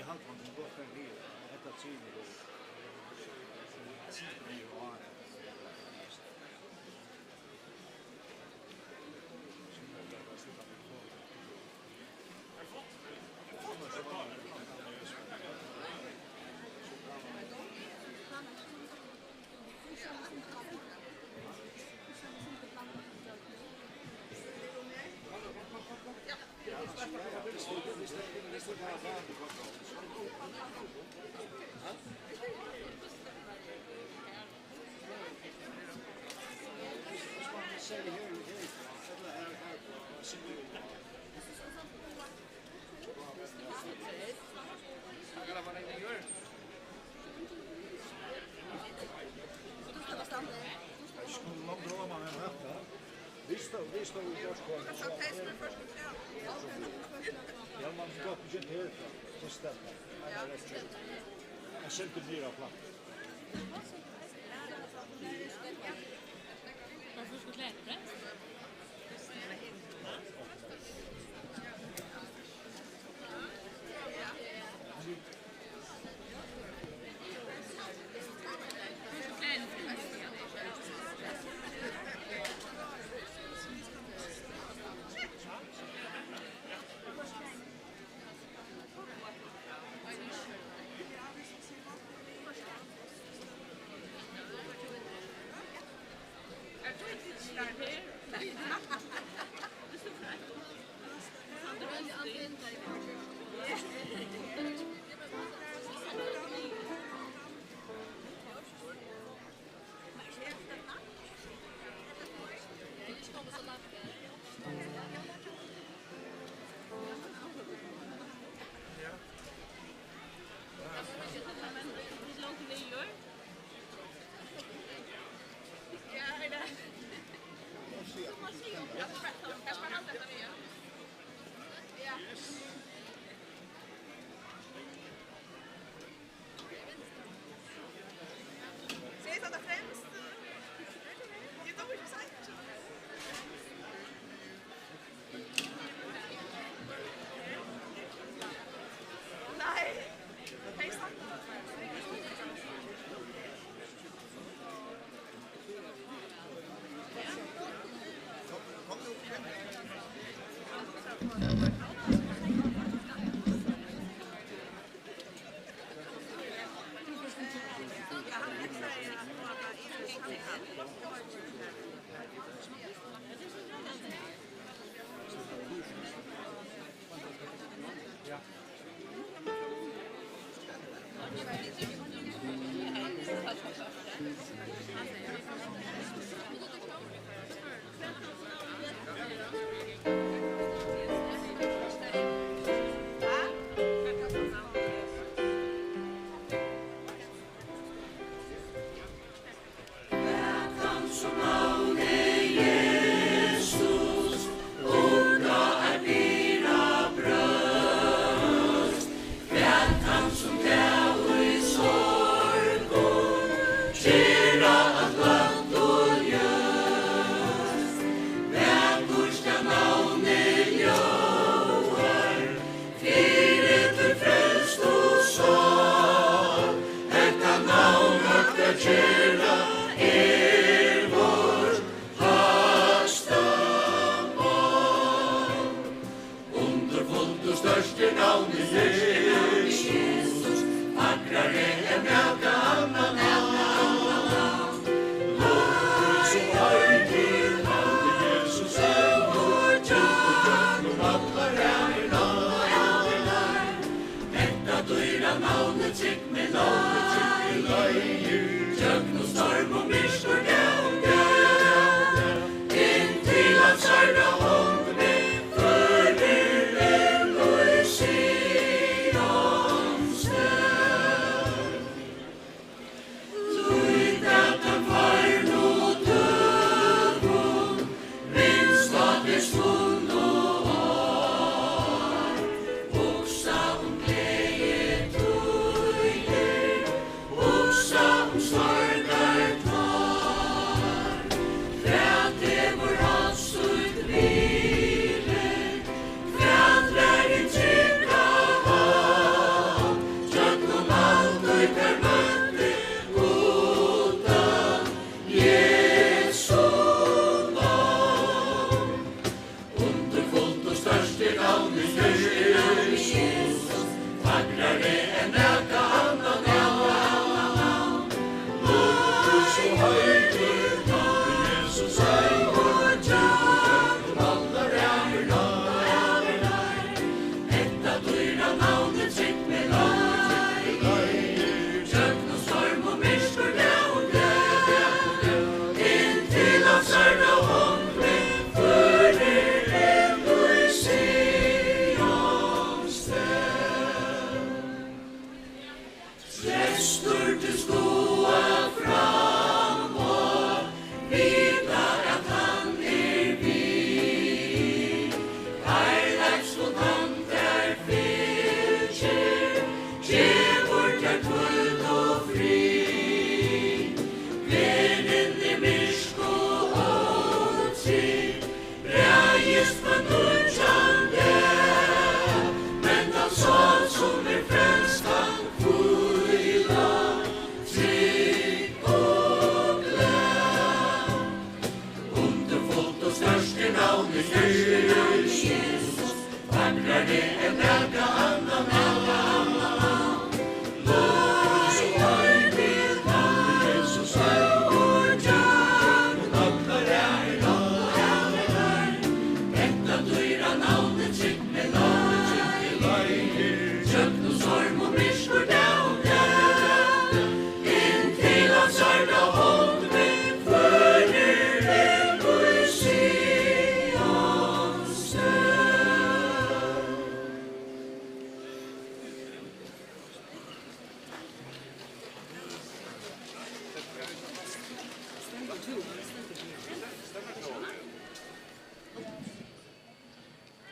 hangt van de bocht en hier. Het dat zien we door. Vi står i Forsgården. Ja, man ska presentera så stämmer. Jag känner blir av plats. Varför ska klättra? Simone, yeah.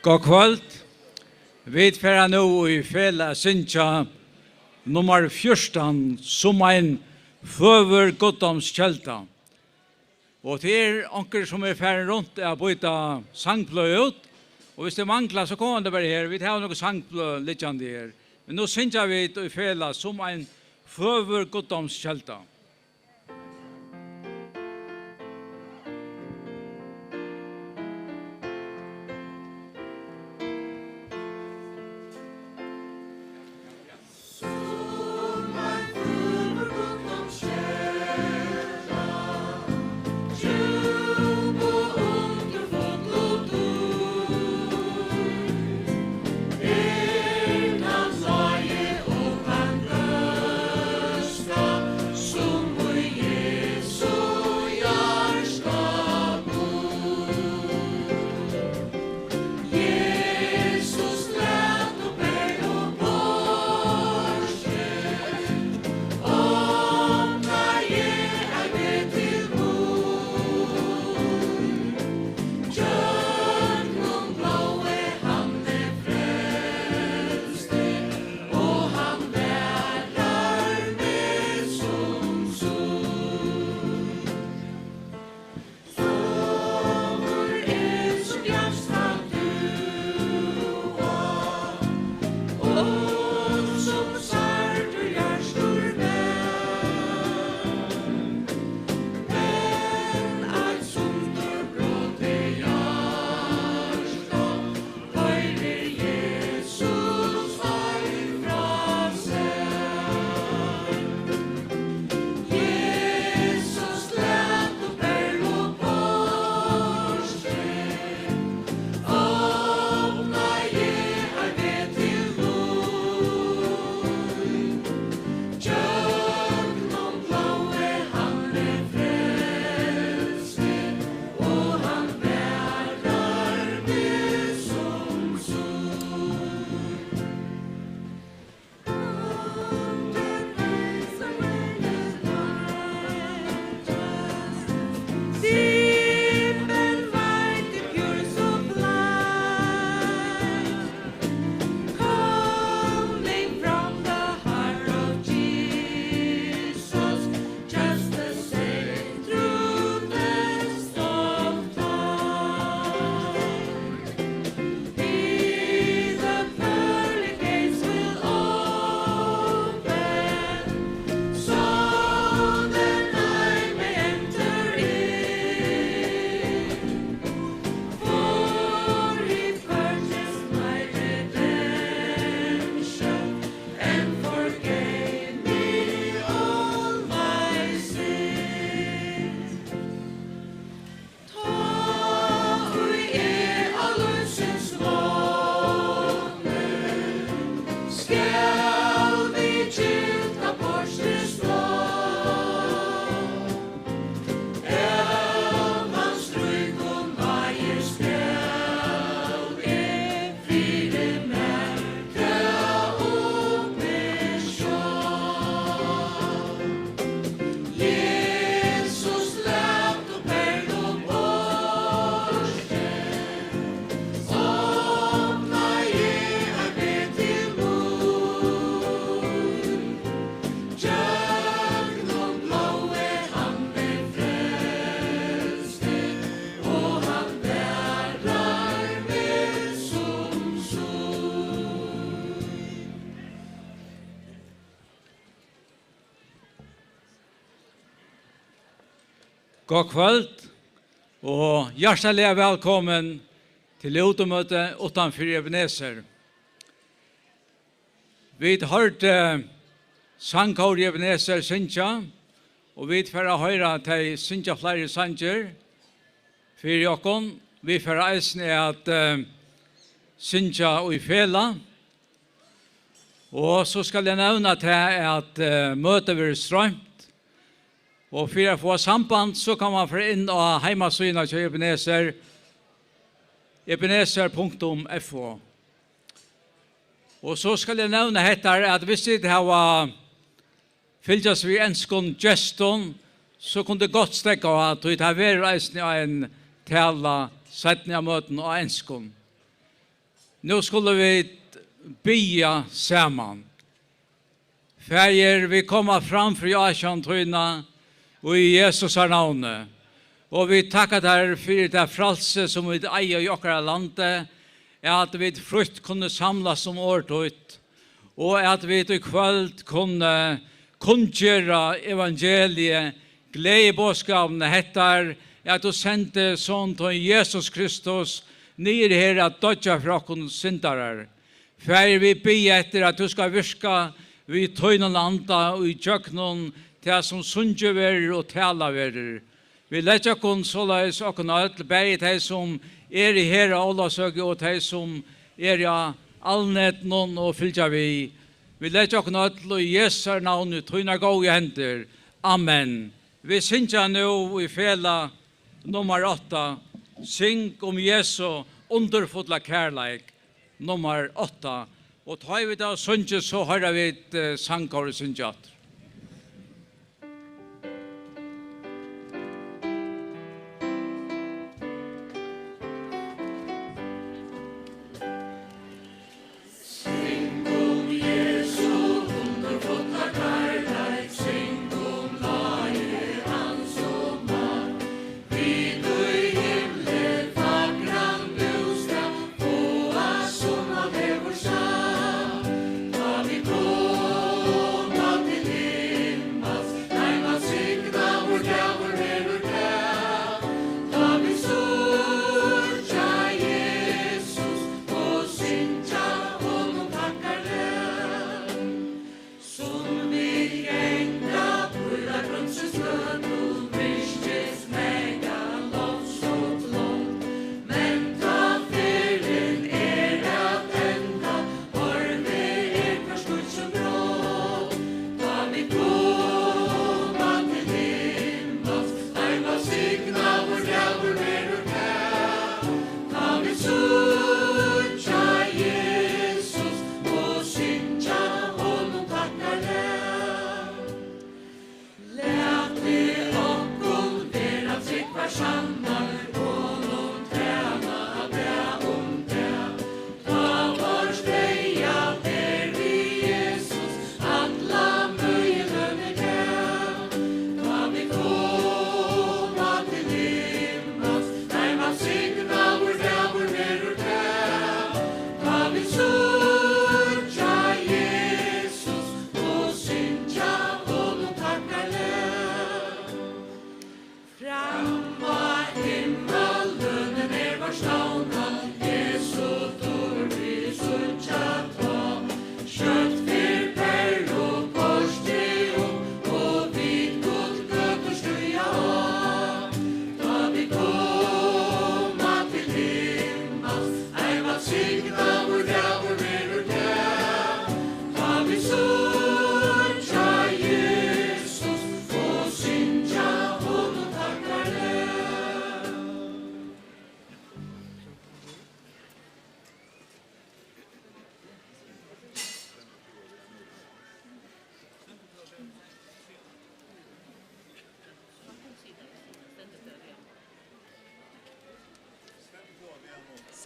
God kvöld. Vi færa nå i fela synsja nummer 14 som en føver goddomskjelta. Og til anker som færa rundt er byta sangpløy ut. Og hvis det mangler så kommer det bare her. Vi tar noe sangpløy liggende her. Men nå synsja vi i fela som en føver goddomskjelta. God kvöld og hjertelig velkommen til utomøte utenfor Ebenezer. Vi har hørt sangkår i Ebenezer synsja, og vi får høre til synsja flere sanger for jokken. Vi får eisne at synsja og i fela. Og så skal jeg nevne til at møtet blir strømt. Og for å få samband så kan man få inn av heimasynet til Ebenezer, ebenezer.fo. Og så skal jeg nevne etter at hvis det har fyllt vi ønskene gesten, så kunne det godt stekke at vi tar ved reisende av en tale, settende av møten og ønskene. Nå skulle vi bya sammen. Færger vi kommer fram for Jasjantryna og i Jesus navnet. Og vi takker der for det frelse som vi eier i okkara landet, at vi frukt kunne samlas som årtøyt, og at vi i kveld kunne kunngjøre evangeliet, gledebåskapene hettar, at du sendte sånn til Jesus Kristus, nere her at dødja fra oss syndarar. Fær vi be etter at du skal virka vi tøynen anda og i tjøknen til som sundjeverer og talaverer. Vi letter oss såleis og alt bare de som i her av Ålasøge og de som i allnett noen og fylgja vi. Vi letter oss alt i Jesu navn i tøyner gode hender. Amen. Vi synger nå i fela nummer 8. Syng om Jesu underfotla kærleik. Nummer 8. Og tar vi da synger så har vi et sangkår syngjat.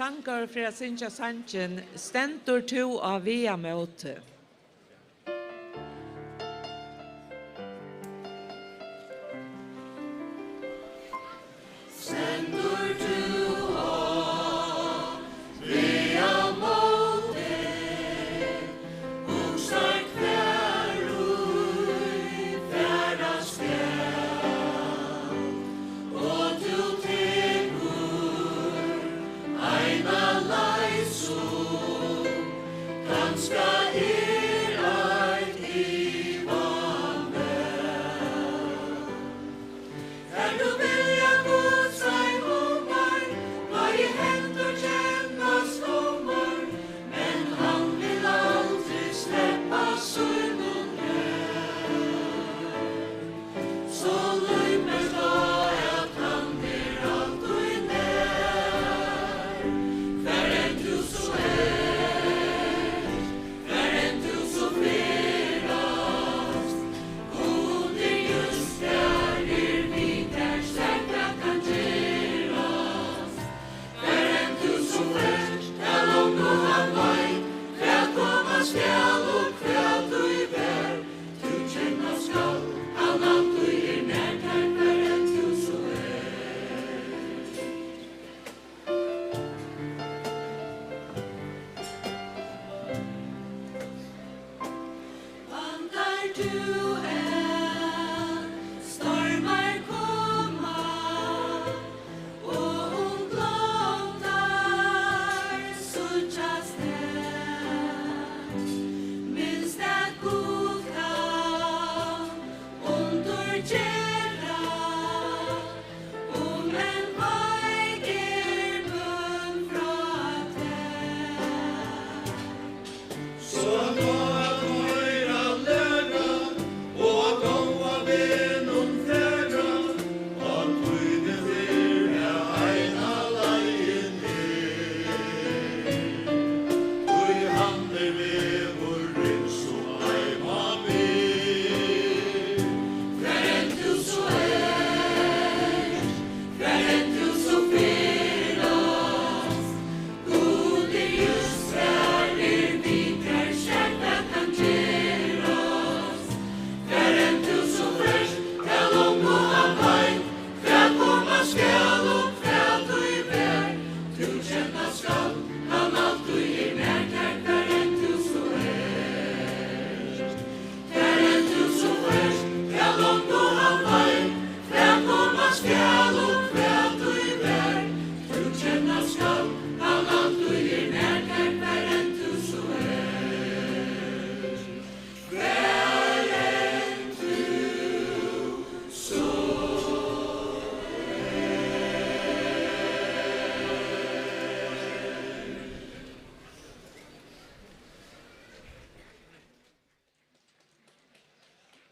Sankar för att synja sanchen stentor to av via möte. I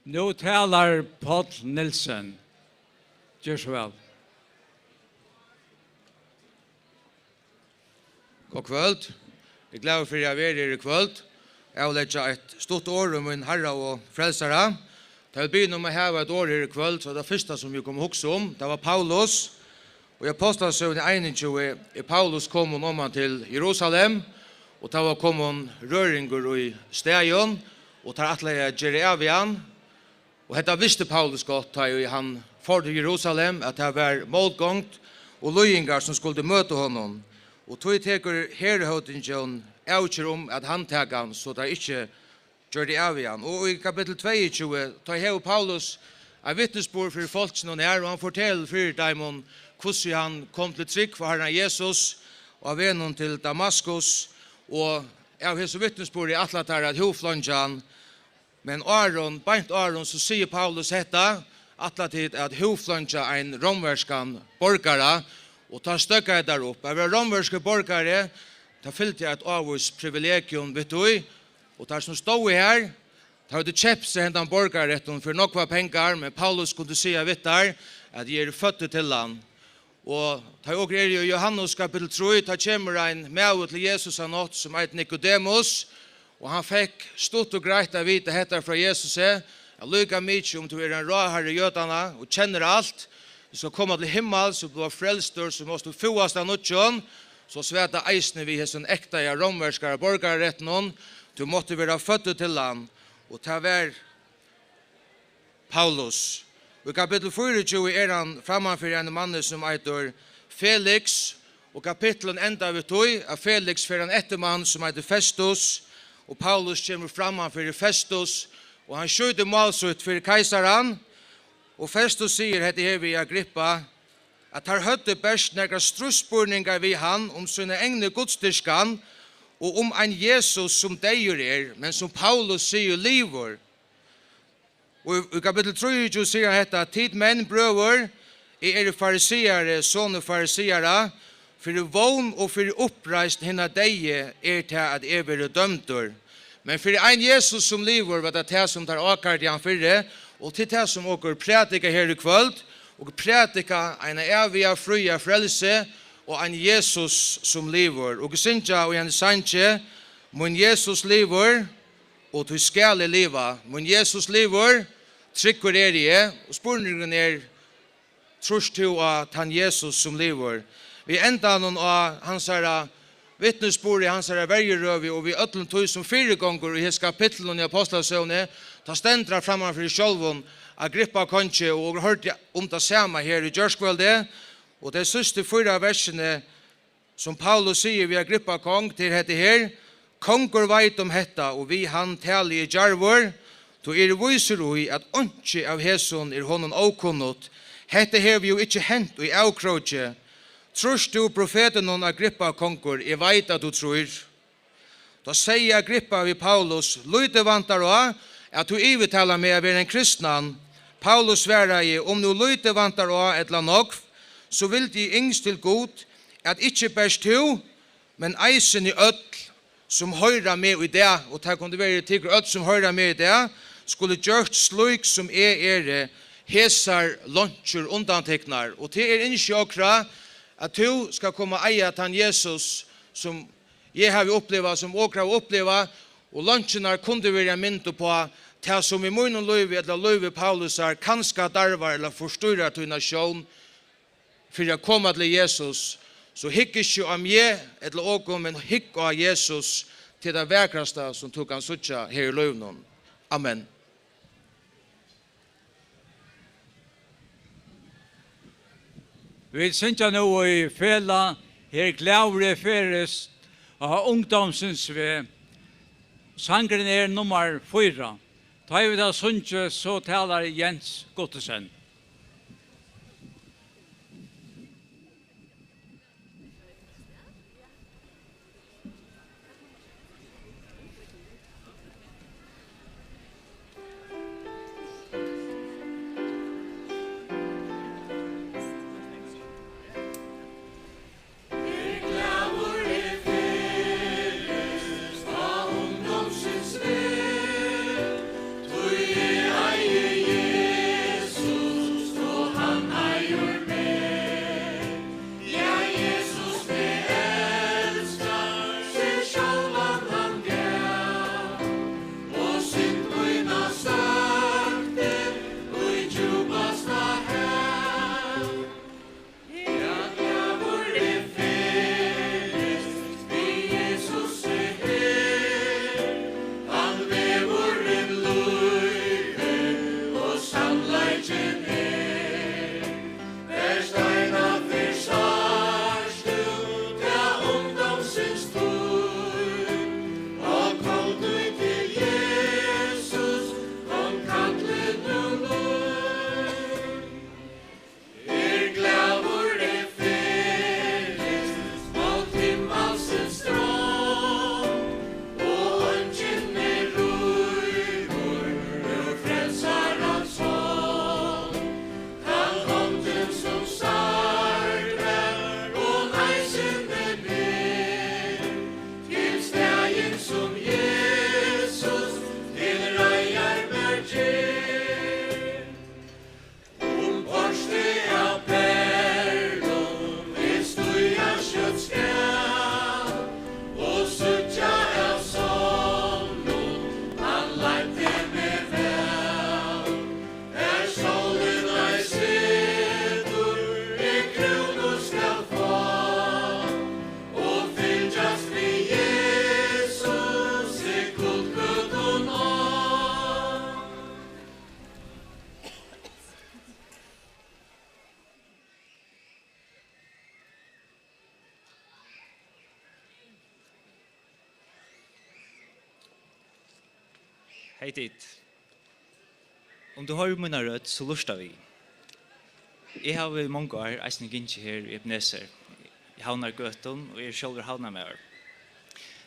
Nu talar Paul Nilsen. Gjør så vel. God kvöld. Jeg gleder for jeg er her i kvöld. Jeg vil legge et stort år om min herre og frelsere. Det vil begynne med å ha et år her i kvöld, så det første som vi kommer huske om, det var Paulus. Og i Apostelsøvn 21 er Paulus kommet om til Jerusalem, og det var kommet røringer i stegen, og det er atle Jereavian. Og dette visste Paulus godt, da han for til Jerusalem, at det var målgångt og løyinger som skulle møte honom. Og tog teker herrehøtingen avgjør om at han teker han, så det ikke gjør det av igjen. Og i kapittel 22, tar hev Paulus en vittnesbord for folkene her, og han forteller for dem hvordan han kom til trygg for Herren Jesus, og av vennen til Damaskus, og av hese vittnesbord i atlatar at hovfløngen, men Aron, beint Aron, så sier Paulus dette, atlatid at hovfløngen er en romverskan borgare, og ta støkket der opp. Jeg var romverske borgare, ta fyllte jeg et avhus privilegium, vet du, og der som stod her, ta hadde kjøpt seg hendan borgarretten for nokva penger, men Paulus kunne si vidt der, at de er født til han. Og ta og er i Johannes kapittel 3, ta kommer en med til Jesus av nått som eit Nicodemus, og han fikk stort og greit av vite heter fra Jesus, jeg lykker mye om du er en råherre i jødene, og kjenner alt, du skal komme til himmel, så blir frelster, så måste du foast av nødtjøn, så sveta eisne vi hos en ekta i romverskare borgarretten, du måtte være født til han, og ta vær Paulus. I kapittel 24 er han framfor en mann som heter Felix, og kapitlen enda vi tog, at Felix for en ettermann som heter Festus, og Paulus kommer framfor Festus, og han skjøter malsut for keisaren, og Festus sier hette her vi Agrippa, at han høtte best nekra strusspurningar vi han om sine egne godstyrskan, og om en Jesus som deier men som Paulus sier liver. Og i kapittel 3 sier han hette, tid menn brøver, er farisiere, sånne farisiere, for vogn og for oppreist hinna deie til at vil dømter. Men for en Jesus som liver, var det til som tar akkurat i han fyrre, og til det som åker prædika her i kvöld, og prædika en evig fria frelse, og en Jesus som lever. Og synja og en sanje, mun Jesus lever, og du skal leva. Mun Jesus lever, trykker i, og spurningen trus du at han Jesus som lever. Vi enda noen av hans herre vittnesbord i hans herre vergerøvi, og vi øtlen tog som 4 ganger i hans kapitlen i Apostelsøvne, ta stendra framfor sjølven, Agrippa konge, og hørte om det samme her i Gjørskvelde, og det siste 4 versene som Paulus sier vi Agrippa kong til dette her, konger veit om hetta, og vi han taler i djarvor, to viser i at ikke av hæson honom åkunnot, hette her vi jo ikke hent i avkrotje, trus du profeten om Agrippa konger, jeg veit at du tror. Da sier Agrippa vi Paulus, lyte vantar også, at du ivetaler med å være en kristnan. Paulus svarer i, om du lyte vantar også et eller nok, så vil de yngst til god, at ikke best du, men eisen i ødel, som høyrer med i det, og det kunne være til ødel som høyrer med i det, skulle gjørt slik som hesar lunsjer undanteknar. Og til ikke okra, at du skal komme eie til Jesus, som jeg har opplevd, som okra har opplevd, og lunsjerna kunne være mynd på, til som i munnen løyve, eller løyve Paulus er, kanskje darvar eller forstyrrer til nasjon, for å komme til Jesus, så hikk ikke om jeg, eller åker, men hikk av Jesus til det verkraste som tok han suttja her i løyvnen. Amen. Vi synes nå i fela, her glævre ferest av ungdomsens ved. Sangren nummer 4. Da vi da synes, så taler Jens Gottesen. Aye. Hej dit. Om du har mina rødt, så lustar vi. Jeg har i mange år eisen gynnsi her i Ebenezer. Jeg havnar gøtten, og jeg sjølver havnar med her.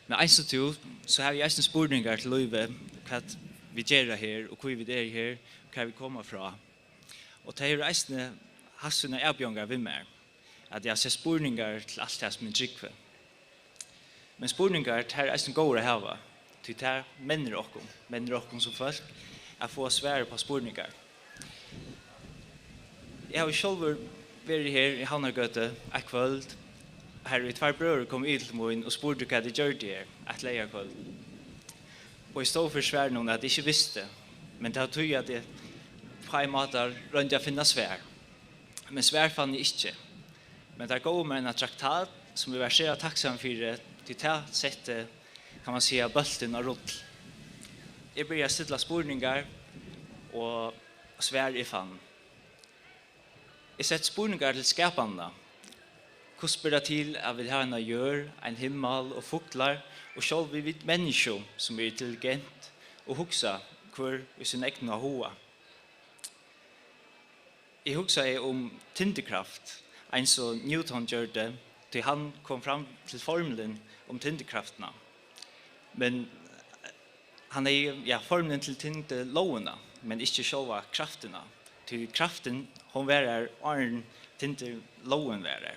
Men eisen to, så har jeg eisen spurningar til løyve, hva vi gjør her, og hvor vi er her, hva vi kommer fra. Og det er eisen hassuna erbjongar vi mer, at jeg ser spurningar til alt det som er drikve. Men spurningar det er eisen gåre hava, til det er menner okkom som folk, at få svære på spurningar. Jeg har selv vært her i Havnargøte et kvöld. Her er 2 brødre kom ut til meg og spurte hva de gjør det her, et leierkvöld. Og jeg stod for svær noen at jeg ikke visste, men det tog at jeg på en måte rønte å finne svær. Men svær fann jeg ikke. Men det går med en traktat som vi var svært takksam for til det settet, kan man si, bølten og rull. Jeg begynte å stille spurningar og svær jeg fann. Jeg sett spurningar til skapanda. Hvordan spør det til at vi har en gjør, en himmel og fuglar, og selv vi vet mennesker som er intelligent, og hugsa hvor vi sin egna hoa. Jeg hugsa om tyngdekraft, en så Newton gjør det, til han kom fram til formelen om tyngdekraftene. Men han er formelen til tyngdelovene, men ikke själva krafterna. Till kraften hon värar arn tyngdeloven värar.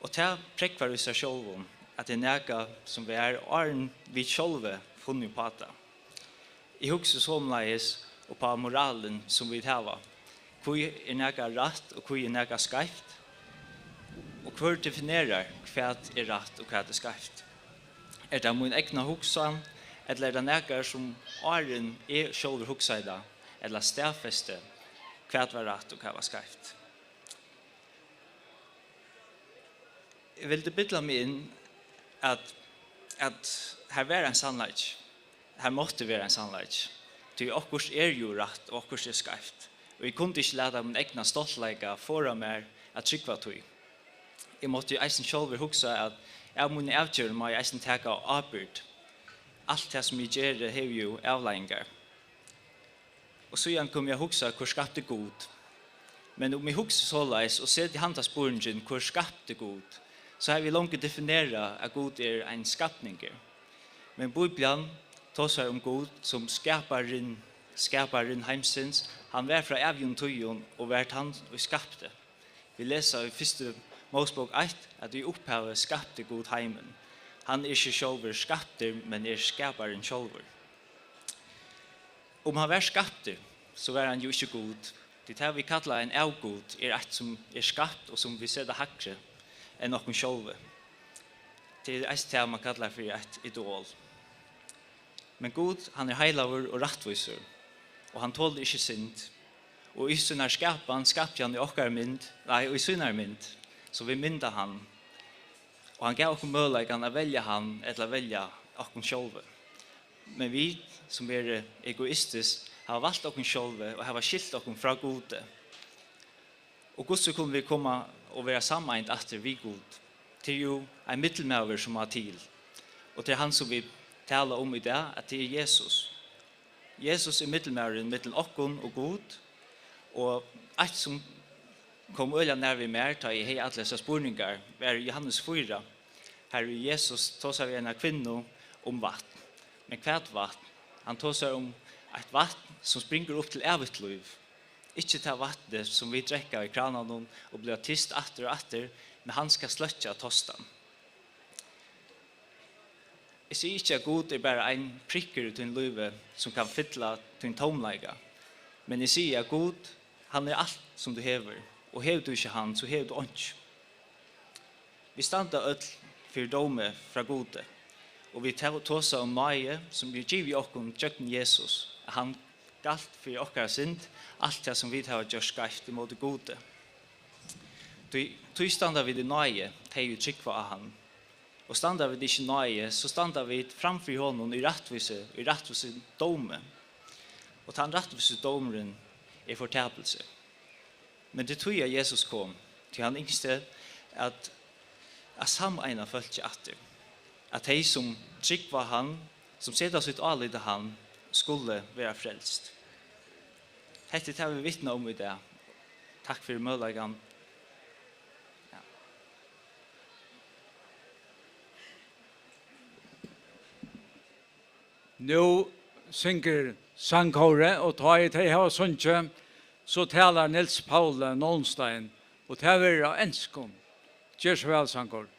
Och det präckvar vi sig själva att det är näga som vi är arn vi själva funnit på det. I huxar somleis och på moralen som vi har. Hvor är näga rätt och hvor är näga skajft. Och hur definierar vad är rätt och vad är skajft. Är det min egna huxan eller är det näga som arn är själva huxar eller stærfeste hva var rett og hva var skreift. Jeg vil bytte meg inn at her var en sannleik. Her måtte være en sannleik. Til okkurs er jo rett og okkurs er skreift. Og jeg kunne ikke lade min egna stoltleika foran meg at trykva tog. Jeg måtte jo eisen selv hugsa at jeg må avgjøre meg eisen teka av avbyrd. Alt det som jeg gjør har jo avleggingar. Og så igjen kom jeg hugsa hvor skapte god. Men om jeg hugsa såleis og ser til handa sporingen hvor skapte god, så har vi langt definera at god er en skapninger. Men Bibelen tåsar om god som skaparen heimsins. Han var fra evjon tøyon og vært han og skapte. Vi leser i 1. Mosebok 1 at vi opphavet skapte god heimen. Han er ikke sjølver skapter, men er skaparen sjølver. Om han var skapter, så var han jo ikke god. Det her vi kallar en avgod er et som er skapt og som vi ser det hakre enn noen sjølve. Det er et det man kallar for et idol. Men god, han er heilaver og rettviser, og han tåler ikke synd. Og i sin skapan skapte han i okkar mynd, og i sin mynd, så vi mynda han. Og han gav okkur møleikan å velja han, eller velja okkur sjølve. Men vi, som er egoistisk, har valgt okkur sjølve og har skilt okkur fra gode. Og hvordan kunne vi komme og være sammeint etter vi god? Det er jo en middelmøver som har til. Og det er han som vi taler om i dag, at det er Jesus. Jesus er middelmøveren mellom okkur og god. Og alt som kom øyla nær vi mer, ta i hei alle spurningar, var Johannes 4. Her i Jesus tåsar vi en kvinne om vatten. Men hva vatten? Han tåsar om et vatten som springer opp til evigt liv. Ikke til vattnet som vi drekker i kranen og blir tyst atter og atter, men han skal sløtja tostan. Jeg sier ikke at god er bare en prikker ut i en liv som kan fylla til en tomleika. Men jeg sier at god, han er alt som du hever. Og hever du ikke han, så hever du ikke. Vi standa øll for dome fra gode. Og vi tåsa om nøye som vi giver okkom tjøkken Jesus. Han galt for okkara synd, alt det som vi har gjort skreft i måte gode. Tog standa vi det nøye, det vi trykva av han. Og standa vi det ikke nøye, så standa vi framfor honom i rettvise dome. Og den rettvise domeren er fortabelse. Men det tog Jesus kom, til han yngste at sameina følte atter. At de som trykva han, som setter sitt avlidde han, skulle være frelst. Hette tar vi vittne om i det. Takk for møllegene. Nu synger sangkåre, og ta i til her sunnkje, så taler Nils Paule Nolstein, og til å være ønskom. Gjør så vel, sangkåre.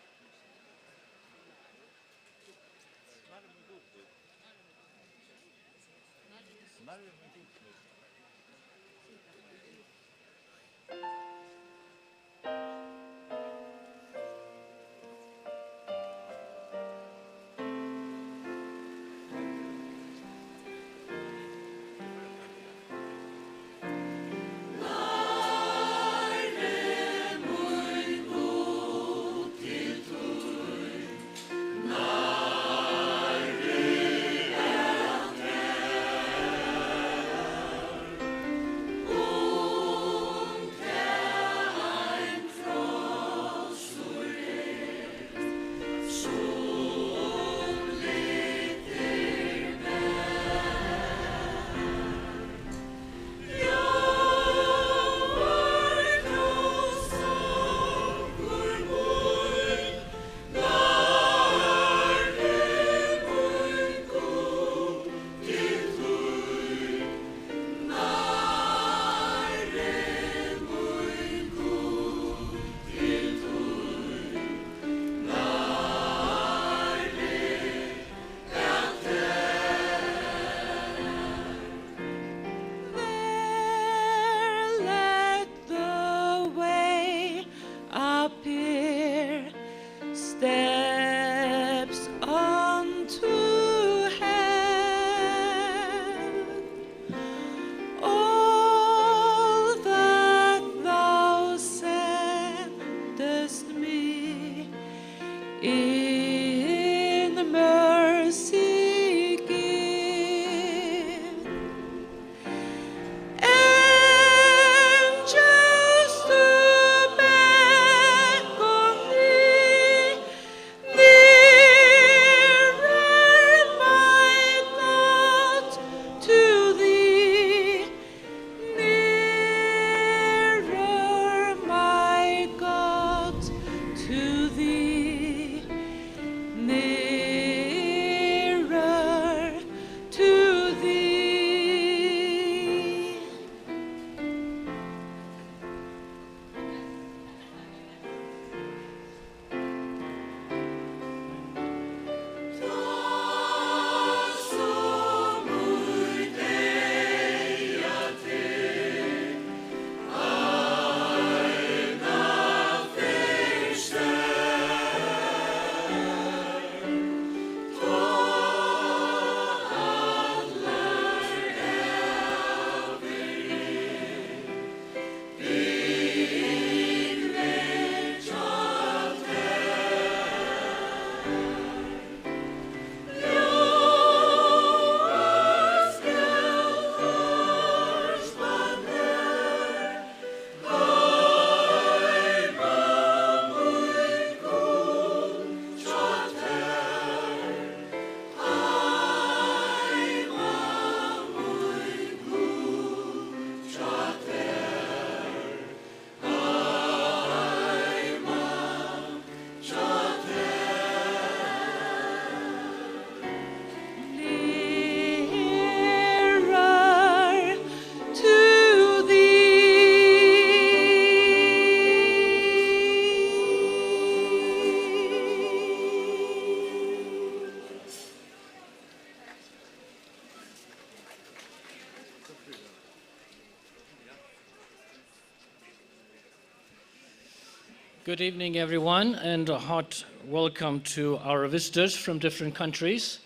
Good evening, everyone, and a hot welcome to our visitors from different countries.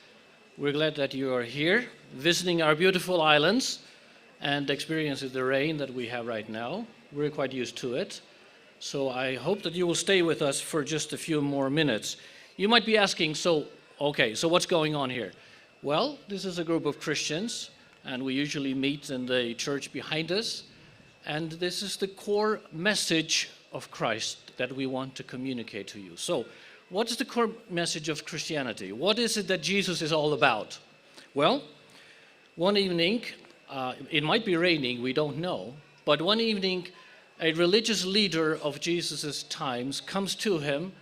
We're glad that you are here, visiting our beautiful islands and experiencing the rain that we have right now. We're quite used to it. So I hope that you will stay with us for just a few more minutes. You might be asking, so what's going on here? Well, this is a group of Christians, and we usually meet in the church behind us. And this is the core message of Christ that we want to communicate to you. So, what is the core message of Christianity? What is it that Jesus is all about? Well, one evening, it might be raining, we don't know, but one evening, a religious leader of Jesus' times comes to him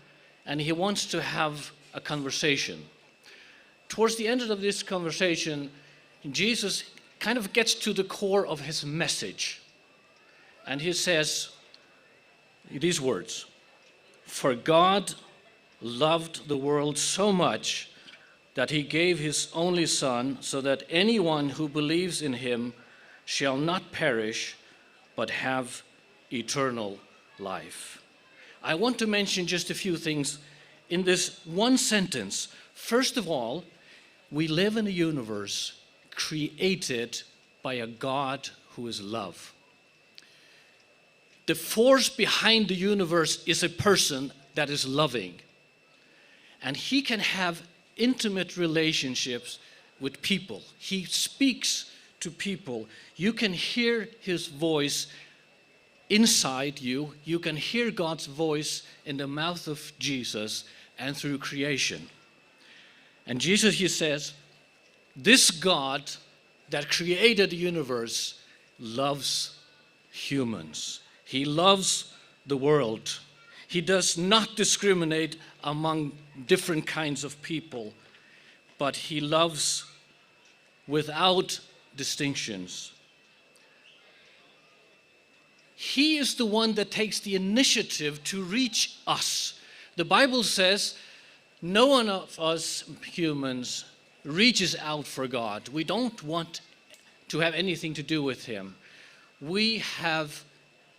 and he wants to have a conversation. Towards the end of this conversation, Jesus kind of gets to the core of his message. And he says these words, "For God loved the world so much that he gave his only Son, so that anyone who believes in him shall not perish, but have eternal life." I want to mention just a few things in this one sentence. First of all, we live in a universe created by a God who is love. The force behind the universe is a person that is loving. And he can have intimate relationships with people. He speaks to people. You can hear his voice inside you. You can hear God's voice in the mouth of Jesus and through creation. And Jesus, he says, this God that created the universe loves humans. He loves the world. He does not discriminate among different kinds of people, but he loves without distinctions. He is the one that takes the initiative to reach us. The Bible says no one of us humans reaches out for God. We don't want to have anything to do with him. We have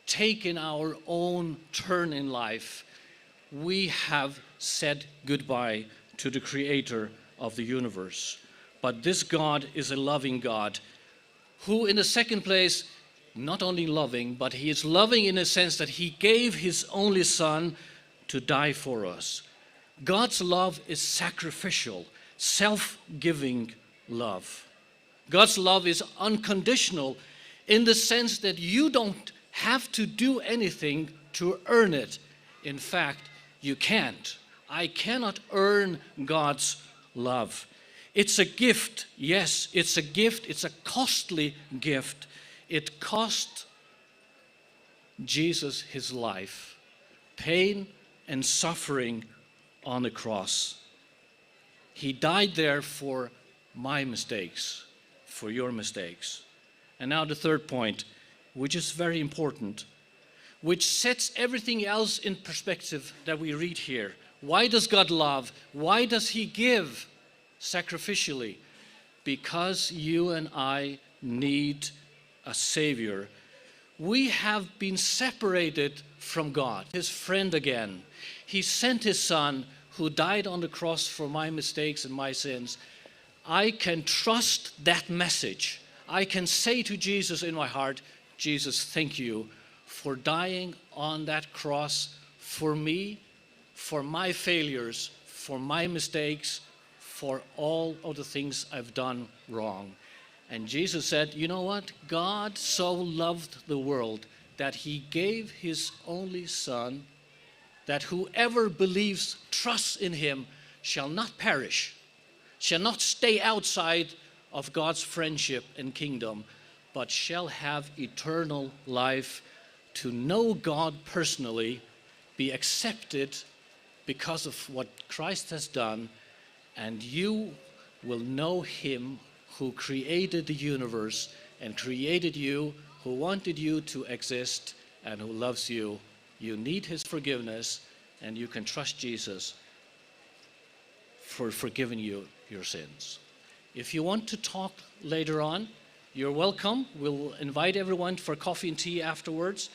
taken our own turn in life. We have said goodbye to the creator of the universe. But this God is a loving God who, in the second place, not only loving, but he is loving in a sense that he gave his only Son to die for us. God's love is sacrificial, self-giving love. God's love is unconditional in the sense that you don't have to do anything to earn it. In fact, you can't. I cannot earn God's love. It's a gift. Yes, it's a gift. It's a costly gift. It cost Jesus his life, pain and suffering on the cross. He died there for my mistakes, for your mistakes. And now the third point, which is very important, which sets everything else in perspective that we read here. Why does God love? Why does he give sacrificially? Because you and I need a Savior. We have been separated from God, his friend again. He sent his Son who died on the cross for my mistakes and my sins. I can trust that message. I can say to Jesus in my heart, Jesus, thank you for dying on that cross for me, for my failures, for my mistakes, for all of the things I've done wrong. And Jesus said, you know what? God so loved the world that he gave his only Son, that whoever believes, trusts in him, shall not perish, shall not stay outside of God's friendship and kingdom, but shall have eternal life, to know God personally, be accepted because of what Christ has done, and you will know him who created the universe and created you, who wanted you to exist and who loves you. You need his forgiveness, and you can trust Jesus for forgiving you your sins. If you want to talk later on, you're welcome. We'll invite everyone for coffee and tea afterwards.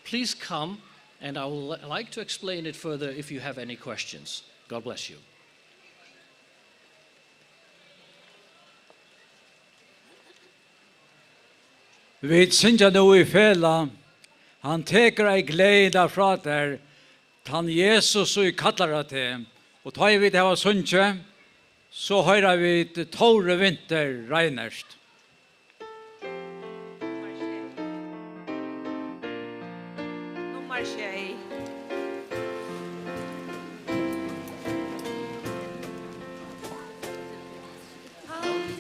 Please come, and I would like to explain it further if you have any questions. God bless you. Vi synger nå i fela, han teker ei glede fra der, han Jesus og kallar det til, og tar vi det her sunnkje, så hører vi det tåre vinter regnerst. Nummer 6. Han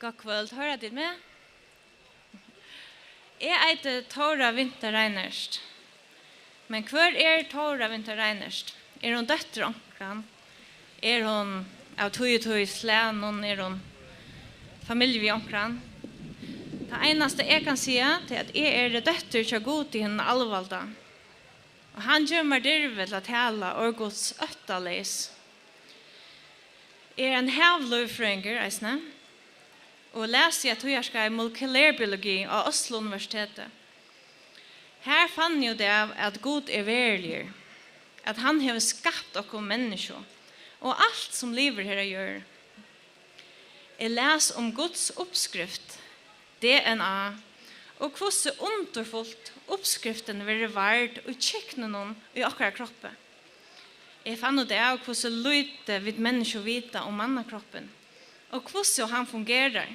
God kvöld, hører du med? Jeg heter Tora Vinter Reinerst. Men hver Tora Vinter Reinerst? Hun døtter omkring? Hun av tog slæn? Hun familie vi omkring? Det eneste jeg kan si er at jeg døtter til god til henne allvalda. Og han gjør meg dirve til å tale og Guds øttaleis. En havløyfrønger, eisne, og leser jeg togjerska i molekylærbiologi av Oslo Universitetet. Her fann jo det at Gud verilig, at han har skapt okkur mennesker, og alt som lever her gjør. Jeg leser om Guds oppskrift, DNA, og hvordan underfullt oppskriften vil være og kjekkene noen i akkurat kroppen. Jeg fann det av hvordan lydde vi mennesker vite om mannakroppen, og hvordan han fungerer.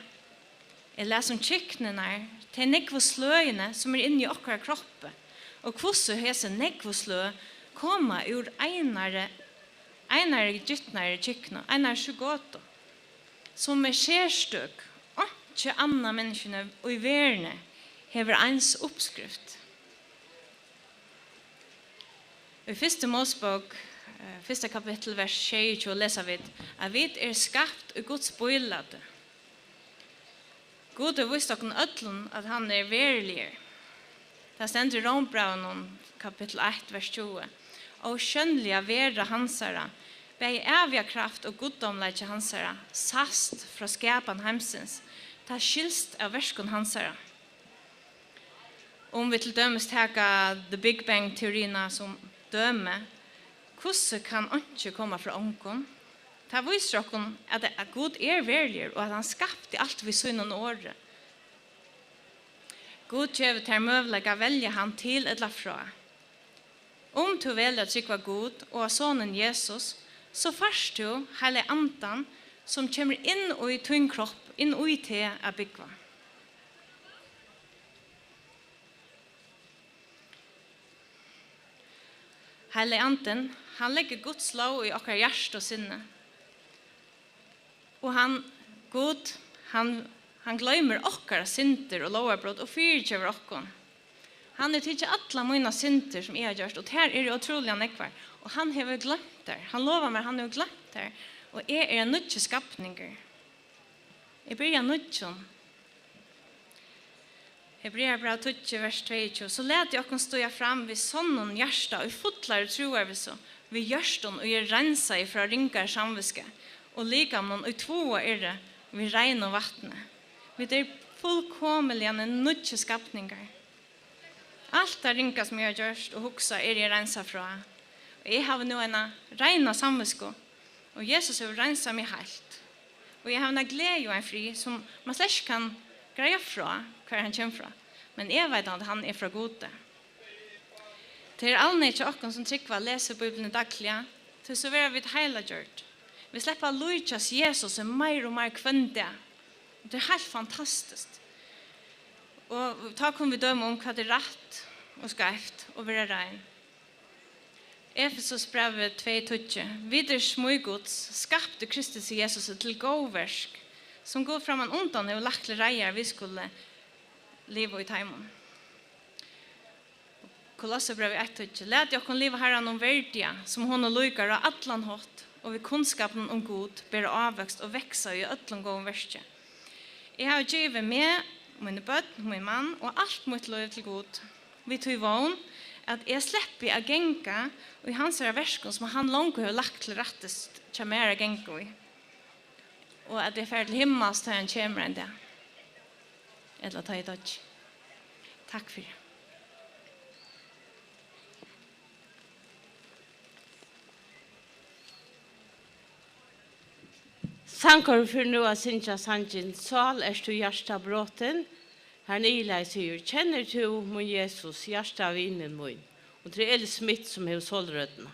Jeg leser om kjekkene til nekvosløyene som inne i akkurat kroppen, og hvordan hese nekvosløy kommer ur einare gyttnare kjekkene, einare sjugoto, som skjerstøk, og ikke andre menneskene og i verden hever ens oppskrift. I første Mosebok, første kapittel, vers 22, leser vi at vi skapt i Guds bøylade. Gud har vist dere ødlen at han verilig. Det stender i Rombraun, kapittel 1, vers 20. Og skjønnlige være hansere, bei evige kraft og goddomleie hansere, sast fra skapen hemsens, ta skilst av verskon hansere. Om vi til dømes teka The Big Bang-teorina som døme, hvordan kan ikke komme fra ånden? Det viser dere at Gud verilig, og at han skapte alt vi så noen år. Gud gjør til møvelig å velge han til et fra. Om du velger å trykke Gud og sonen Jesus, så først du hele andan som kommer inn i din kropp, inn i til å bygge. Hele anden, han legger Guds lov i okkar hjerte og sinne. Og Gud, han glömmer okkar synder og lovarbrott og fyrtjøver okkon. Han tidsi alla mina synder som jeg har gjort, og her det utrolig nekvar. Og han har glemt der. Han lovar meg, han har glemt der. Og jeg en nødje skapninger. Jeg blir nødjon. Hebreer bra 20, vers 22. Så let jeg okkon stå fram vid sånn hjärsta og fotlar troer vi så. Vi gjørston og rensa ifra ringar samviske. Og likamon og tvåa vi regn og vattne. Vi fullkomlige nødje skapninger. Alt det ringa som jeg har gjort og hoksa jeg rensa fra. Og jeg har nå en regn samviske. Og Jesus har rensa meg helt. Og jeg har en glede og en fri som man slett kan greie fra hva han kommer fra. Men jeg vet at han fra gode. Det alle ikke åkken som trykker å lese Bibelen daglig, til så vil vi hele gjort. Vi slipper å lujtjas Jesus mer og mer kvendig. Det helt fantastisk. Og da kan vi døme om hva det rett og skreft og være rein. Efesos brevet 2:20. Videre smøygods skapte Kristus Jesus til gåversk, som går fram en undan og lagt til reier vi skulle leve i teimen. Kolossebrevet 1:20. Let dere leve herren om verdia, som hon og lykar av atlan hatt, og ved kunnskapen om god ber avvekst og veksa i atlan gåen verste. Jeg har givet med mine bøtten, min mann, og alt mitt lov til god. Vi tog vån at jeg slipper å genka i hans verskon som han langt har lagt til rettest til mer å genka i. Og at jeg er ferdig til himmels til han kommer enn det. Eller ta i dag. Takk for det. Sankar for nu av Sintja Sanjin, Sal du hjärsta bråten. Her Nila sier, kjenner du mon Jesus hjärsta vinen min? Og det er Smith som er solrødene.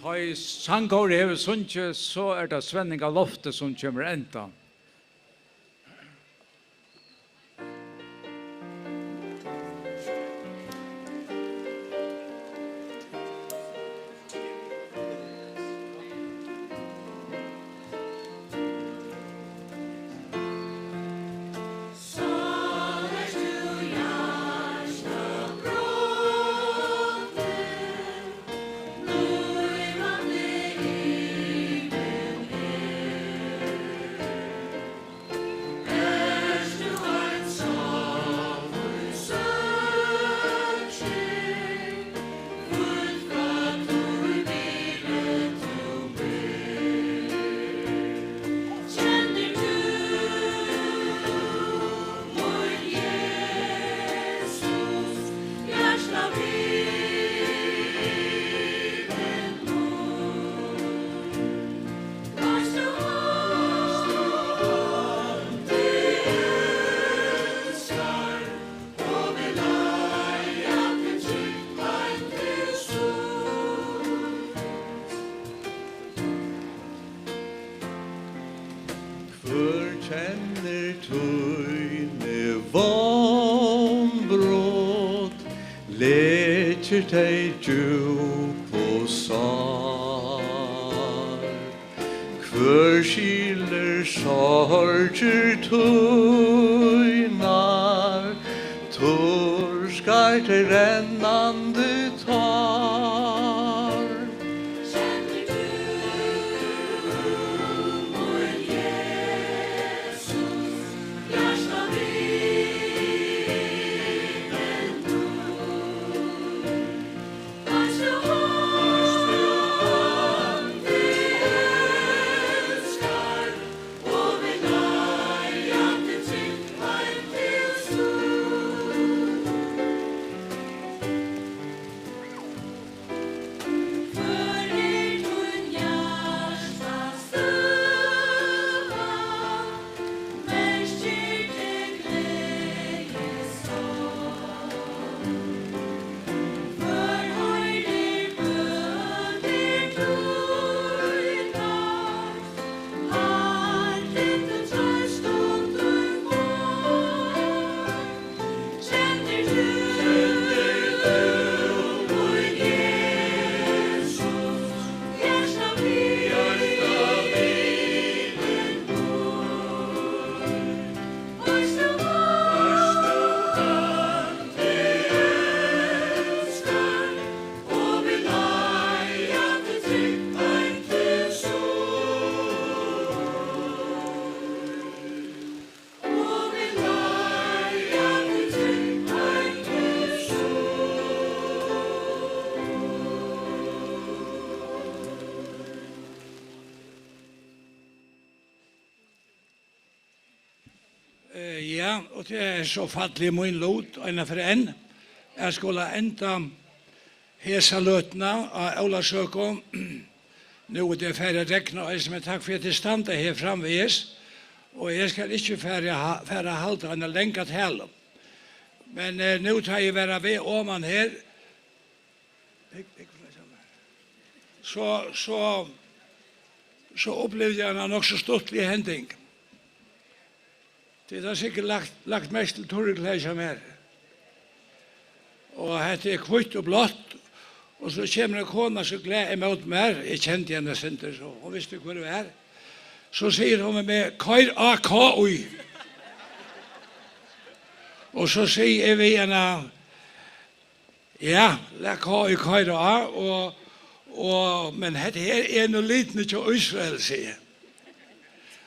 Ta i sangkåret hever sunnje, så det Svenning av loftet som kommer enda. kjenner tøyne vonbrot, leker deg djup og sar. Kvør skiller sorger tøynar, torskar til rennande tar. Kjenner du, vår Jesus, hjärsta vinen nu. Varste hånd vi älskar, och vi leja till trygghet till slut. För ert hon hjärsta stöva, märker det glädjesång. För höjder böner tugnar, alltid och tröst under vår. Känner du, vår Jesus, hjärsta vinen bor. Varste hånd vi älskar, och vi leja till trygghet till slut. Och vi leja till trygghet till Ja, og det er så fattelig min lot, ena for en. Jeg skulle enda hesa løtna av Olasøko. Nå er det færre rekna, men takk for at det standa her framvis. Og jeg skal ikke færre halda enn lenga tale. Men nå tar jeg være ved oman her. Så opplevde jeg en nok så stortlig hending. Det har sikkert lagt mest til torgklæsja mer. Og hette er kvitt og blått, og så kommer en kona så gled imot mer. Jeg kjente henne sinter, så hun visste hvor det var. Så sier hun med «Kair A-K-ui». Og så sier vi henne, ja, la K-ui Kair A, men dette her er noe liten til Israel, sier.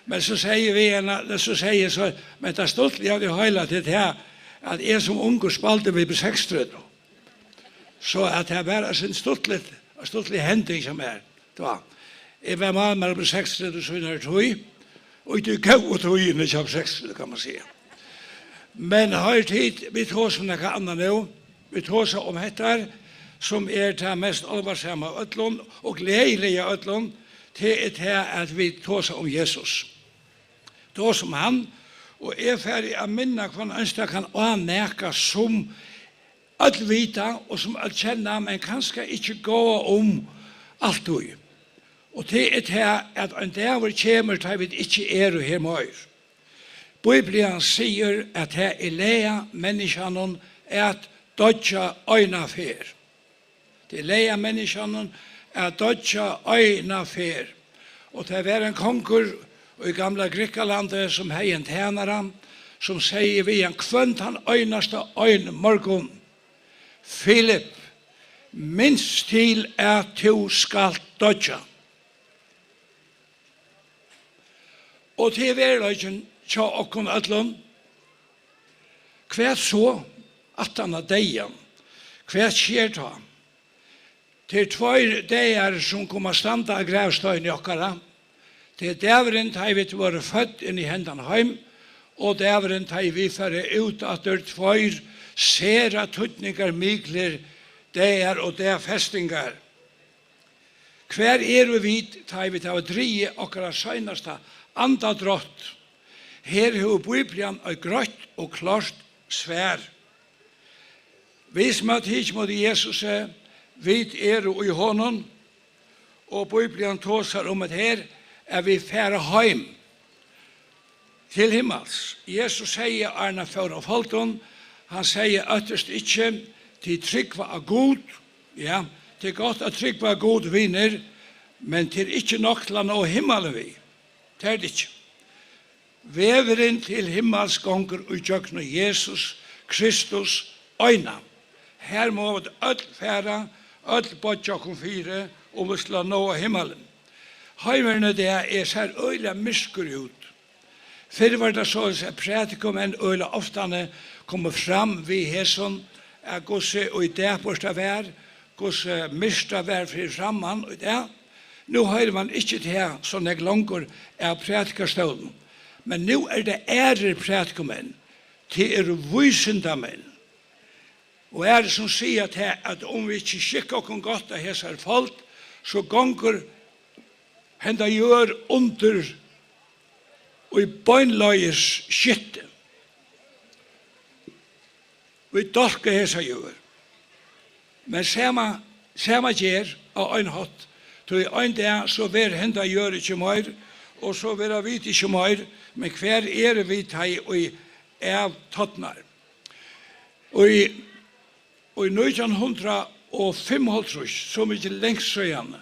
Men så sier vi henne, men det er stolt av det hele til det her, at jeg som unge spalte vi på 6-trød. Så at det var en stolt hending som er. Jeg var med meg på 6-trød og sånn her tog, og ikke gav og tog inn i kjapp 6-trød, kan man si. Men har tid, vi tar som noe annet nå, vi tar seg om dette, som er det mest alvarsamme av ødlån, og gledelige ødlån, til at vi tar seg om Jesus. Tar som han, og er ferdig å minne hva han ønsker kan aneka som alt vita, og som alt kjenner, men kanskje ikke gå om alt du. Og til at en dag kommer til vi ikke er her mer. Bibelen sier at det er leia menneskene at dødja øyna fer. Det er leia menneskene at dødja øyna fer. Og det var en konger i gamla Grikkalandet som hei en tjenere, som sier vi en kvønt han øynaste øyn morgon. Philip, minst til at du skal dødja. Og til verløyken tja okkon ødlån, hva så at han er deien? Hva skjer da? Det er 2 dager som kommer standa av gravstøyen i okkara. Det er dæveren til vi var født inn i hendene heim, og dæveren til vi fører ut at det er 2 sera tuttningar mikler, dager og der festingar. Hver vi til vi til å drige okkara søgnasta andadrott. Her har Bibelen et grøtt og klart svær. Vi som har tid mot Jesus, vi er i hånden, og Bibelen tåser om at her er vi færre heim. til himmels. Jesus sier Arne for av Folton, han sier øtterst ikke til tryggva av god, ja, til godt at tryggva av god vinner, men til ikke nok til å nå himmelen vi. Det er det ikke. Veveren til himmels gonger utjøkken av Jesus Kristus øyna. Her må vi ødel færa, ødel bodjakken fire, og vi skal nå himmelen. Heimerne det er så øyla mysker ut. Før var det så at prætikum en øyla oftane kommer fram vi hesson, at gosse og i det borsta vær, gosse mista vær fri framman og det. Nå hører man ikke til her, sånn jeg langer av prætikarstålen. Men nå er det ære prætikumen, til vysendamenn. Og er det som sier at om vi ikke skikker oss godt av hesar folk, så gonger henda gjør under og i bøgnløyes skytte. Vi dolker hesar gjør. Men sama gjer av ein hatt, til ein dag så ver henda gjør ikke mer, og så ver vi ikke mer, men hver vi teg og av tottnar. Og i 1955, som ikke lengst søgjane,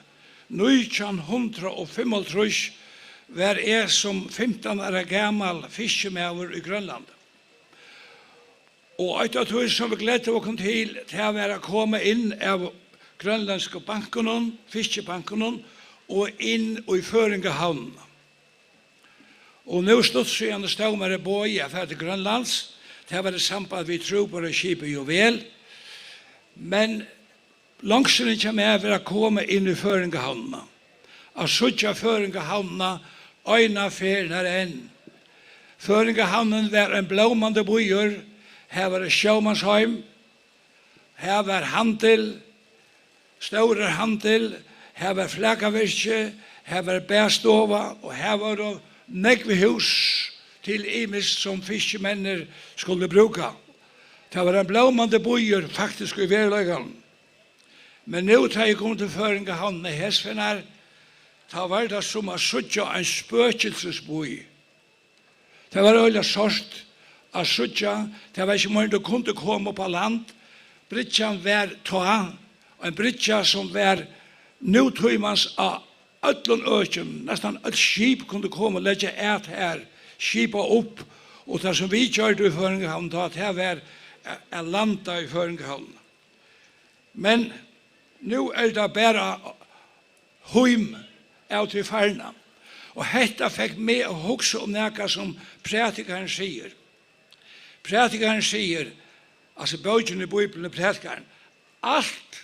1955 var jeg som 15 år gammel fiskemæver i Grønland. Og et av tog som vi gledde å komme til å være å komme inn av grønlandske banken, fiskebanken, og inn i Føringehavn. Og nå stod søgjane ståmere boi av til Grønlands, det var det samband vi tro på det skipet Juvel, men langseren kommer jeg for å komme inn i Føringehavnene. Og suttja Føringehavnene, øyne ferner enn. Føringehavnen var en blåmande bojur, her var det sjåmannsheim, her var handel, store handel, her var flaggavirke, her var bærstova, og her var det nekve hus til imis som fiskemenner skulle bruka. Det var en blåmande bojur faktisk i verløygan. Men nå tar jeg kom til Føringehavnen i Hesvenar, da var det som å suttja en spøkelsesboi. Det var øyla sort å suttja, det var ikke måte du kunne komme på land. Britjan var toa, en britja som var nutøymans av öllun økjen, nesten ett skip kunne komme og legge et her, skipa opp, og det som vi kjørte i Føringehavn, da det var landa i Føringehavn. Men nå det bare høym av til farna. Og dette fikk meg å huske om noe som prætikeren sier. Prætikeren sier, altså bøtjen i Bibelen og prætikeren, alt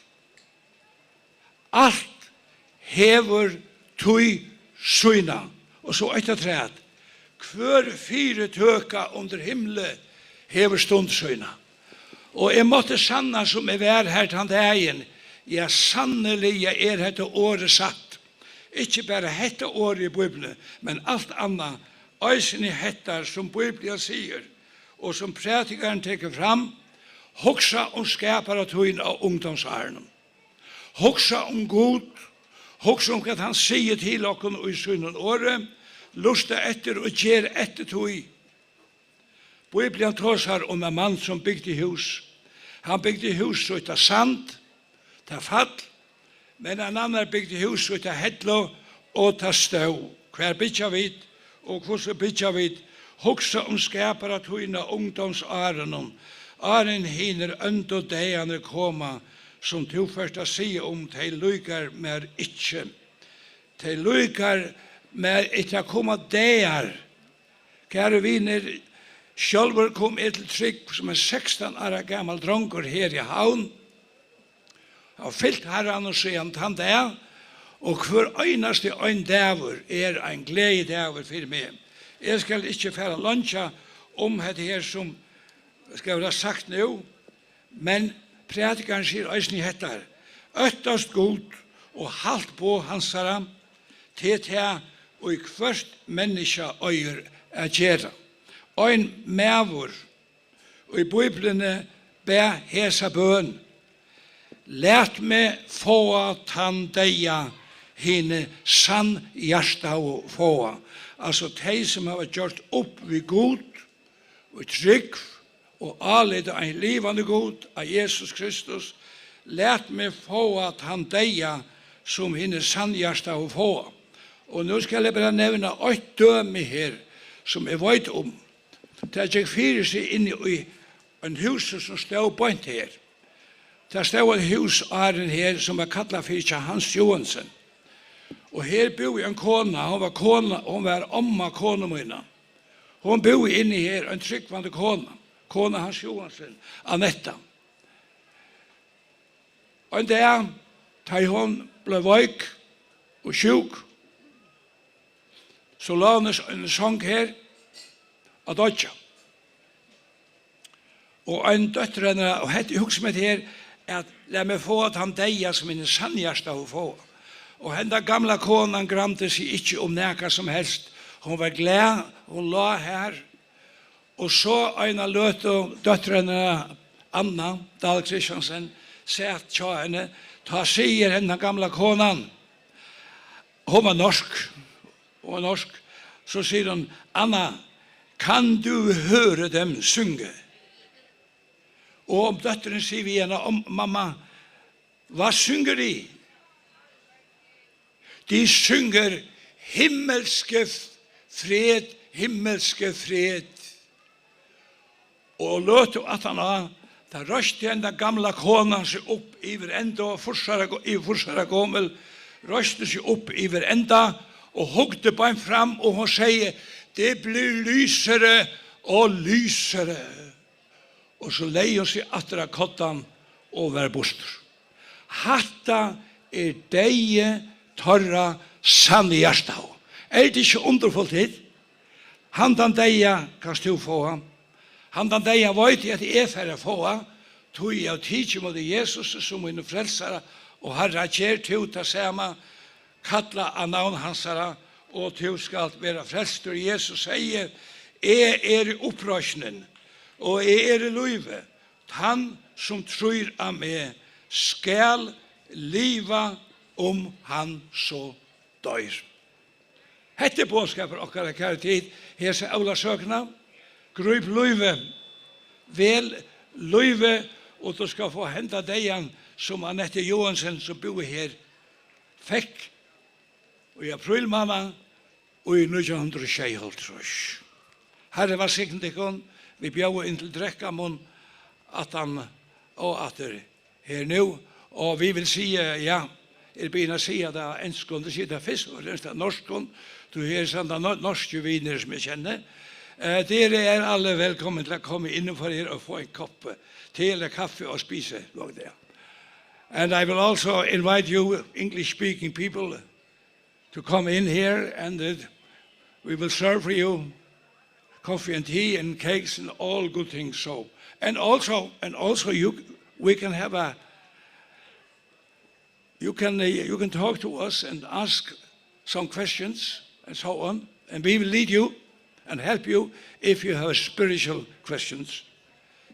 hever tøy søyna. Og så etter træt, hver fire tøka under himmelen hever stund søyna. Og jeg måtte sanna som jeg var her til dagen, ja, sannelig er dette året satt. Ikke bare dette året i Bibelen, men alt annet, øysen i hettar som Bibelen sier, og som prætikeren teker fram, hoksa om skaparatøyen av ungdomsåren. Hoksa om god, hoksa om hva han sier til okken i sønnen året, lusta etter og gjer etter tøy. Bibelen tåsar om en mann som bygde hus. Han bygde hus så ut av sand, ta fall, men en annan bygde hus ut av hedlo og ta støv. Hver bytja vid, og hvordan bytja vid, hoksa om skapara tøyna ungdomsåren, åren hiner ønd og deiane koma, som du først sier om til lykar mer ikkje. Til lykar mer ikkje koma deiar. Kære viner, sjálfur kom til trygg som 16 år gammal dronker her i havn. Og fyllt herran og sier han det, og hver øyneste øyn dæver en glede dæver for meg. Jeg skal ikke fære lunsja om det her som skal være sagt nå, men prætikeren sier øysen i hettar, øttast god og halt på hansara, til det og i hvert menneske øyer er gjerne. Ein mævur, og i Bibelene be hesa bøn, lært meg få tann deia hine sann hjärsta och få. Alltså de som har gjort upp vid god och trygg och anleda en livande god av Jesus Kristus. Lät mig få att han deja som hine sann hjärsta och få. Och nu ska jag bara nämna ett döme här som jag vet om. Det gick fyra sig in i en hus som stod på en här. Det stod ett hus åren här som var kallat för Hans Johansson. Och här bor en kona, hon var omma kona mina. Hon bor inne här, en tryggvande kona Hans Johansson, Anetta. Och där, da hon blev veik og sjuk, så la hun en sang her av dødja. Og en døtter henne, og hette hukse med her, at la meg få at han deia som en sannhjersta å få. Og henne gamla konan gramte seg ikke om neka som helst. Hun var glad, hun la her. Og så en av døtrene, Anna Dahl Kristiansen, sett tja henne, ta sier henne gamla konan. Hun var norsk. Så sier hun, Anna, kan du høre dem synge? Og om døtteren sier vi henne, mamma, hva synger de? De synger himmelske fred. Og løte at han av, da røste henne gamla konan seg opp iver enda, og forsvara gommel, røste seg opp iver enda, og hugde bein fram, og hun sier, det blir lysere og lysere. Og så leier hun seg atra kottan og var bostur. Hatta deie torra sanne hjertau. Det ikke underfullt hit? Handan deia kan du få. Handan deia vet jeg at jeg færre få. Tog jeg av tidsi mot Jesus som mine frelsere, og herra kjer til ta sema, kalla av navn hansara, og til skal være frelst. Og Jesus sier, jeg i opprøsnen, og jeg i løyve. Han som tror av meg skal liva han så dør. Hette bådskaper okkara kjære tid, her ser Ola søkna, grup løyve, vel løyve, og du skal få henta deian som Anette Johansen som bor her, fikk i april måned og i 1926. Herre var sikten til vi bjør inn til drekkamon at han og at her nå, og vi vil si, ja, begynner å si at det er enskånd, det sier det fisk, og det er norskånd, du har sånn norske viner som jeg kjenner. Dere er alle velkommen til å komme innenfor her og få en kopp te eller kaffe og spise. And I will also invite you, English-speaking people, to come in here, and we will serve for you coffee and tea and cakes and all good things. So, and also we can have you can talk to us and ask some questions and so on, and we will lead you and help you if you have spiritual questions.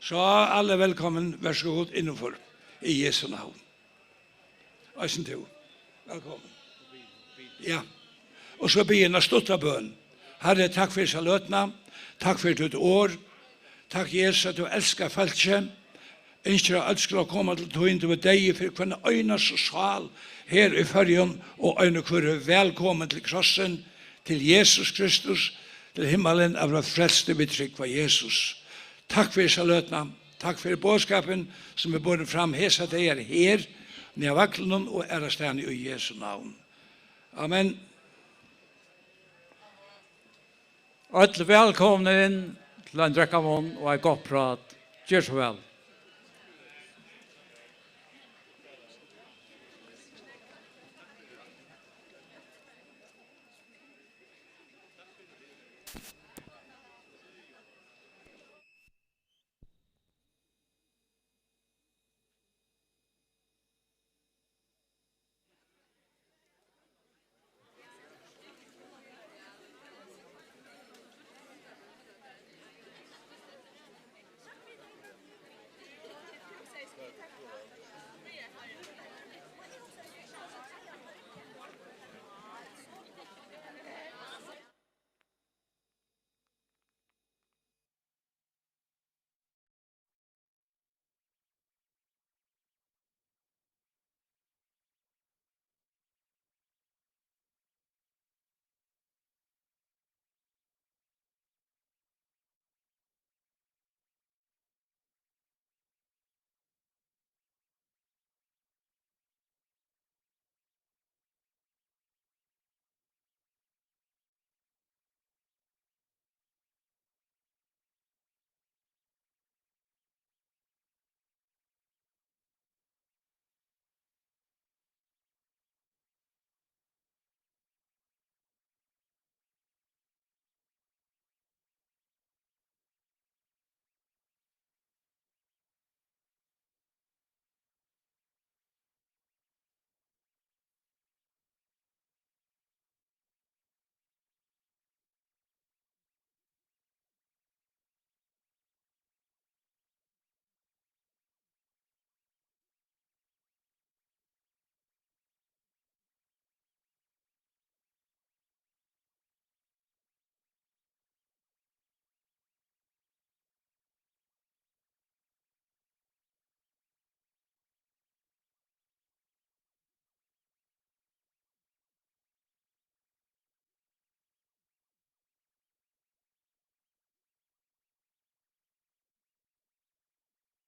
Så alle velkommen, vær så god innenfor i Jesu navn. Eisen til. Velkommen. Ja. Og så begynner stutta bøn. Herre, takk for seg løtna. Takk for ditt år. Takk, Jesus, at du elsker feltet. Ønsker at elsker å komme til tog inn til deg for hver øynes sal her i Førjen, og øyne hver velkommen til krossen, til Jesus Kristus, til himmelen av det frelste betrykk for Jesus. Takk for seg løtna. Takk for bådskapen som er båret fram hesa deg her, ned vaklen og ærestene i Jesu navn. Amen. Alle velkomne inn til en drekkamon og en godt prat. Gjør så vel.